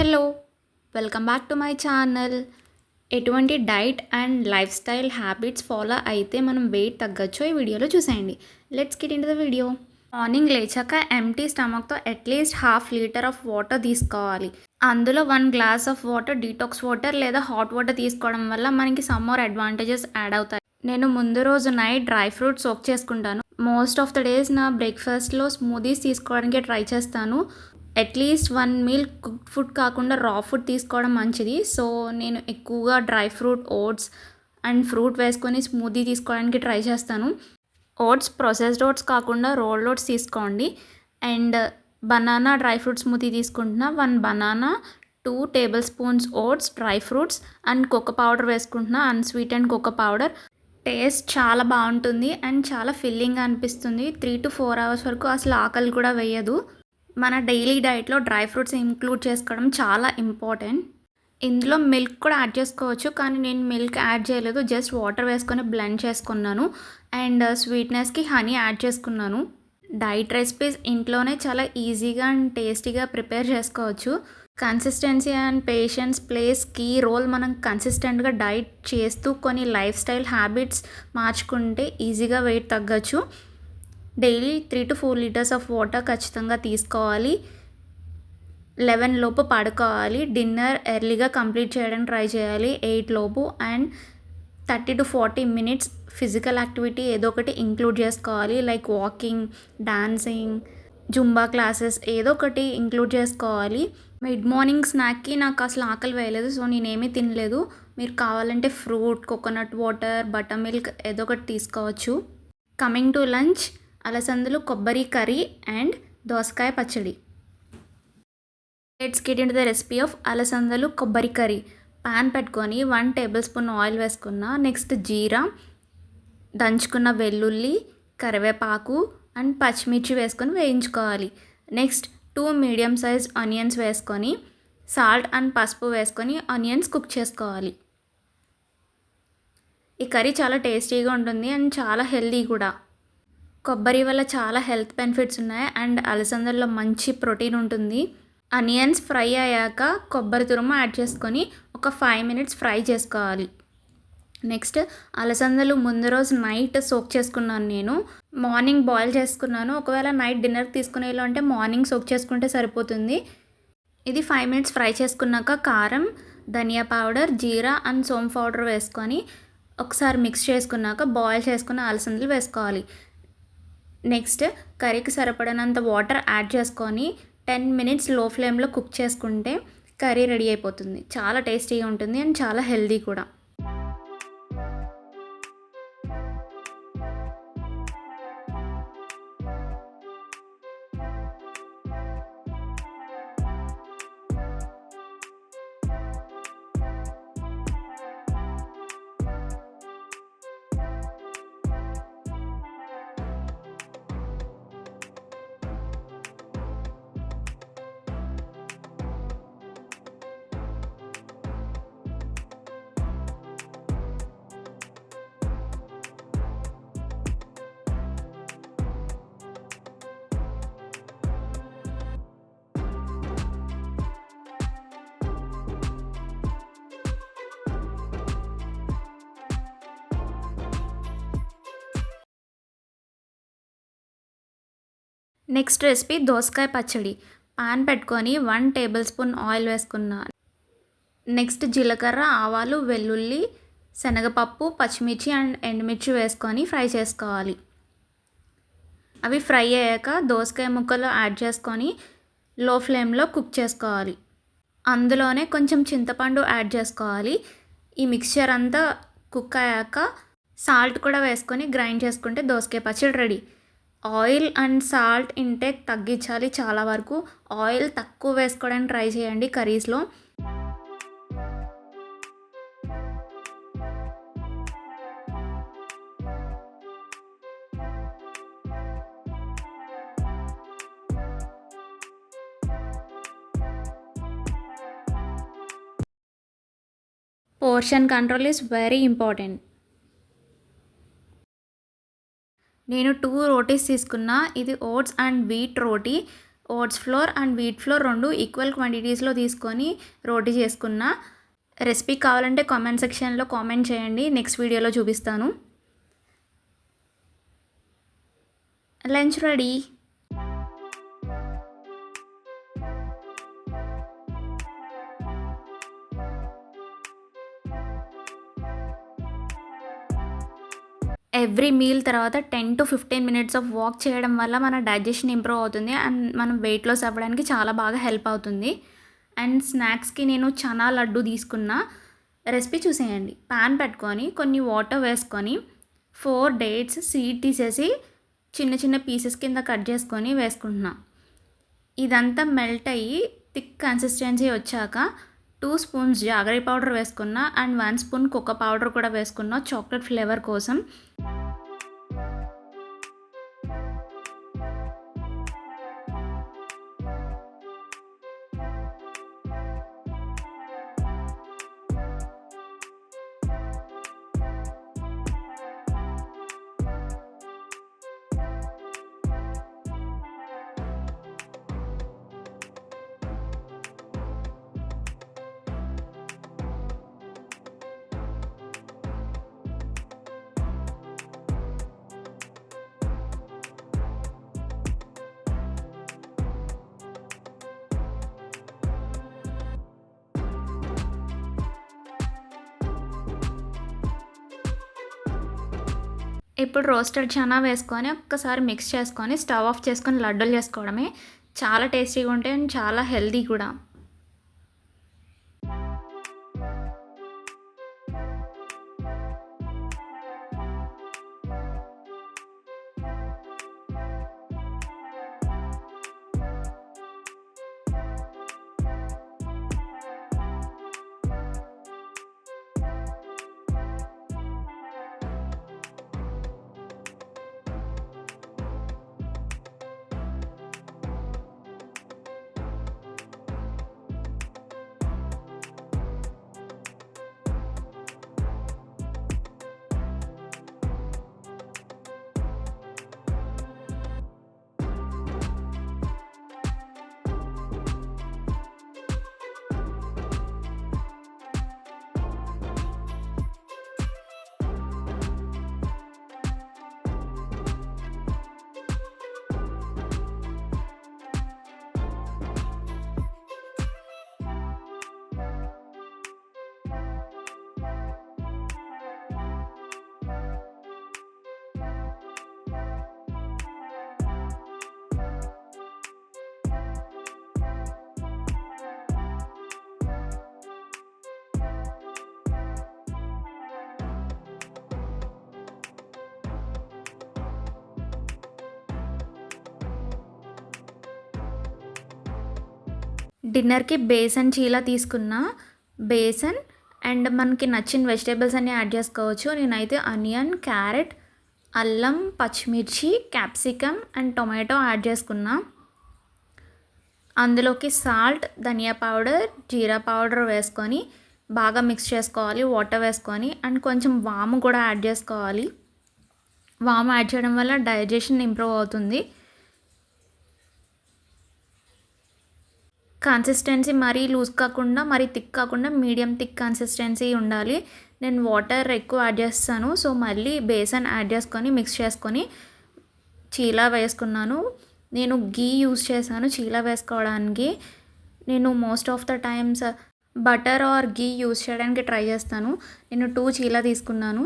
Hello! Welcome back to my channel. ఎటువంటి diet and lifestyle habits follow అయితే మనం weight తగ్గొచ్చో ఈ వీడియోలో చూసేయండి. Let's get into the video. Morning లేచాక ఎంప్టీ స్టమక్‌తో at least half litre of water తీసుకోవాలి. అందులో 1 glass of water detox water లేదా హాట్ వాటర్ తీసుకోవడం వల్ల మనకి సమ్ మోర్ అడ్వాంటేజెస్ యాడ్ అవుతాయి. నేను ముందు రోజు నైట్ డ్రై ఫ్రూట్స్ సోక్ చేసుకుంటాను. మోస్ట్ ఆఫ్ ద డేస్ నా బ్రేక్‌ఫాస్ట్‌లో స్మూదీస్ తీసుకోవడానికే ట్రై చేస్తాను. అట్‌లీస్ట్ 1 మీల్ కుక్డ్ ఫుడ్ కాకుండా రా ఫుడ్ తీసుకోవడం మంచిది. సో, నేను ఎక్కువగా dry fruit, oats and fruit వేసుకొని స్మూదీ తీసుకోవడానికి ట్రై చేస్తాను. ఓట్స్ ప్రాసెస్డ్ ఓట్స్ కాకుండా రోల్డ్ ఓట్స్ తీసుకోండి. And banana dry fruit smoothie తీసుకుంటున్నా. 1 banana, 2 tablespoons oats, dry fruits and cocoa powder వేసుకుంటున్నా. Unsweetened cocoa powder. టేస్ట్ చాలా బావుంటుంది అండ్ చాలా ఫిల్లింగ్‌గా అనిపిస్తుంది. 3-4 అవర్స్ వరకు అసలు ఆకలి కూడా వేయదు. మన డైలీ డైట్‌లో డ్రై ఫ్రూట్స్ ఇంక్లూడ్ చేసుకోవడం చాలా ఇంపార్టెంట్. ఇందులో మిల్క్ కూడా యాడ్ చేసుకోవచ్చు. కానీ నేను మిల్క్ యాడ్ చేయలేదు. జస్ట్ వాటర్ వేసుకొని బ్లెండ్ చేసుకున్నాను. అండ్ స్వీట్‌నెస్‌కి హనీ యాడ్ చేసుకున్నాను. డైట్ రెసిపీస్ ఇంట్లోనే చాలా ఈజీగా అండ్ టేస్టీగా ప్రిపేర్ చేసుకోవచ్చు. Consistency and patience plays key role. మనం కన్సిస్టెంట్‌గా డైట్ చేస్తూ కొన్ని లైఫ్ స్టైల్ హ్యాబిట్స్ మార్చుకుంటే ఈజీగా వెయిట్ తగ్గొచ్చు. డైలీ 3-4 లీటర్స్ ఆఫ్ వాటర్ ఖచ్చితంగా తీసుకోవాలి. 11 లోపు పడుకోవాలి. డిన్నర్ ఎర్లీగా కంప్లీట్ చేయడానికి ట్రై చేయాలి 8 లోపు. అండ్ 30-40 మినిట్స్ ఫిజికల్ యాక్టివిటీ ఏదో ఒకటి ఇంక్లూడ్ చేసుకోవాలి. Like walking, dancing, Zumba classes ఏదో ఒకటి ఇంక్లూడ్ చేసుకోవాలి. మిడ్ మార్నింగ్ స్నాక్‌కి నాకు అసలు ఆకలి వేయలేదు. సో, నేనేమీ తినలేదు. మీరు కావాలంటే fruit, coconut water, butter milk ఏదో ఒకటి తీసుకోవచ్చు. కమింగ్ టు లంచ్, అలసందలు కొబ్బరి కర్రీ అండ్ దోసకాయ పచ్చడి. Let's get into the recipe of అలసందలు కొబ్బరి కర్రీ. పాన్ పెట్టుకొని 1 టేబుల్ స్పూన్ ఆయిల్ వేసుకున్నా. నెక్స్ట్ జీరా, దంచుకున్న వెల్లుల్లి, కరివేపాకు అండ్ పచ్చిమిర్చి వేసుకొని వేయించుకోవాలి. నెక్స్ట్ 2 మీడియం సైజ్ ఆనియన్స్ వేసుకొని సాల్ట్ అండ్ పసుపు వేసుకొని ఆనియన్స్ కుక్ చేసుకోవాలి. ఈ కర్రీ చాలా టేస్టీగా ఉంటుంది అండ్ చాలా హెల్తీ కూడా. కొబ్బరి వల్ల చాలా హెల్త్ బెనిఫిట్స్ ఉన్నాయి అండ్ అలసందల్లో మంచి ప్రోటీన్ ఉంటుంది. ఆనియన్స్ ఫ్రై అయ్యాక కొబ్బరి తురుము యాడ్ చేసుకొని ఒక 5 మినిట్స్ ఫ్రై చేసుకోవాలి. నెక్స్ట్ అలసందలు ముందు రోజు నైట్ సోక్ చేసుకున్నాను నేను. మార్నింగ్ బాయిల్ చేసుకున్నాను. ఒకవేళ నైట్ డిన్నర్ తీసుకునేలా అంటే మార్నింగ్ సోక్ చేసుకుంటే సరిపోతుంది. ఇది 5 మినిట్స్ ఫ్రై చేసుకున్నాక కారం, ధనియా పౌడర్, జీరా అండ్ సోంపు పౌడర్ వేసుకొని ఒకసారి మిక్స్ చేసుకున్నాక బాయిల్ చేసుకున్న అలసందలు వేసుకోవాలి. నెక్స్ట్ కర్రీకి సరిపడినంత వాటర్ యాడ్ చేసుకొని 10 మినిట్స్ లో ఫ్లేమ్లో కుక్ చేసుకుంటే కర్రీ రెడీ అయిపోతుంది. చాలా టేస్టీగా ఉంటుంది అండ్ చాలా హెల్తీ కూడా. నెక్స్ట్ రెసిపీ దోసకాయ పచ్చడి. పాన్ పెట్టుకొని 1 టేబుల్ స్పూన్ ఆయిల్ వేసుకున్నా. నెక్స్ట్ జీలకర్ర, ఆవాలు, వెల్లుల్లి, శనగపప్పు, పచ్చిమిర్చి అండ్ ఎండుమిర్చి వేసుకొని ఫ్రై చేసుకోవాలి. అవి ఫ్రై అయ్యాక దోసకాయ ముక్కలు యాడ్ చేసుకొని లో ఫ్లేమ్లో కుక్ చేసుకోవాలి. అందులోనే కొంచెం చింతపండు యాడ్ చేసుకోవాలి. ఈ మిక్స్చర్ అంతా కుక్ అయ్యాక సాల్ట్ కూడా వేసుకొని గ్రైండ్ చేసుకుంటే దోసకాయ పచ్చడి ready. Oil and salt intake తగ్గించాలి చాలా వరకు. ఆయిల్ తక్కువ వేసుకోవడానికి ట్రై చేయండి కర్రీస్లో. Portion control is very important. నేను 2 రోటీస్ తీసుకున్నా. ఇది oats and wheat roti. Oats flour and wheat flour 2 equal క్వాంటిటీస్లో తీసుకొని రోటీ చేసుకున్న. రెసిపీ కావాలంటే కామెంట్ సెక్షన్లో కామెంట్ చేయండి, నెక్స్ట్ వీడియోలో చూపిస్తాను. Lunch ready. ఎవ్రీ మీల్ తర్వాత 10 to 15 మినిట్స్ ఆఫ్ వాక్ చేయడం వల్ల మన డైజెషన్ ఇంప్రూవ్ అవుతుంది అండ్ మనం వెయిట్ లాస్ అవ్వడానికి చాలా బాగా హెల్ప్ అవుతుంది. అండ్ స్నాక్స్కి నేను చనా లడ్డు తీసుకున్న. రెసిపీ చూసేయండి. పాన్ పెట్టుకొని కొన్ని వాటర్ వేసుకొని 4 డేట్స్ సీడ్ తీసేసి చిన్న చిన్న పీసెస్ కింద కట్ చేసుకొని వేసుకుంటున్నా. ఇదంతా మెల్ట్ అయ్యి థిక్ కన్సిస్టెన్సీ వచ్చాక 2 స్పూన్స్ జాగరీ పౌడర్ వేసుకున్నా అండ్ 1 స్పూన్ కోకో పౌడర్ కూడా వేసుకున్నా చాక్లెట్ ఫ్లేవర్ కోసం. ఇప్పుడు రోస్టెడ్ చనా వేసుకొని ఒక్కసారి మిక్స్ చేసుకొని స్టవ్ ఆఫ్ చేసుకొని లడ్డూలు చేసుకోవడమే. చాలా టేస్టీగా ఉంటాయి అండ్ చాలా హెల్తీ కూడా. డిన్నర్కి బేసన్ చీలా తీసుకున్న. బేసన్ అండ్ మనకి నచ్చిన వెజిటేబుల్స్ అన్నీ యాడ్ చేసుకోవచ్చు. నేనైతే ఆనియన్, క్యారెట్, అల్లం, పచ్చిమిర్చి, క్యాప్సికమ్ అండ్ టొమాటో యాడ్ చేసుకున్నా. అందులోకి సాల్ట్, ధనియా పౌడర్, జీరా పౌడర్ వేసుకొని బాగా మిక్స్ చేసుకోవాలి వాటర్ వేసుకొని. అండ్ కొంచెం వాము కూడా యాడ్ చేసుకోవాలి. వాము యాడ్ చేయడం వల్ల డైజెషన్ ఇంప్రూవ్ అవుతుంది. కన్సిస్టెన్సీ మరీ లూజ్ కాకుండా మరీ థిక్ కాకుండా మీడియం థిక్ కన్సిస్టెన్సీ ఉండాలి. నేను వాటర్ ఎక్కువ యాడ్ చేస్తాను, సో మళ్ళీ బేసన్ యాడ్ చేసుకొని మిక్స్ చేసుకొని చీలా వేసుకున్నాను. నేను గీ యూస్ చేశాను చీలా వేసుకోవడానికి. నేను most of the times butter are ghee use చేయడానికి ట్రై చేస్తాను. నేను 2 చీలా తీసుకున్నాను.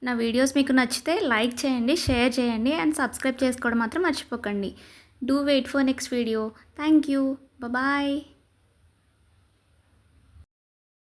నా వీడియోస్ మీకు నచ్చితే లైక్ చేయండి, షేర్ చేయండి అండ్ సబ్స్క్రైబ్ చేసుకోవడం మాత్రం మర్చిపోకండి. Do wait for next video. Thank you. Bye.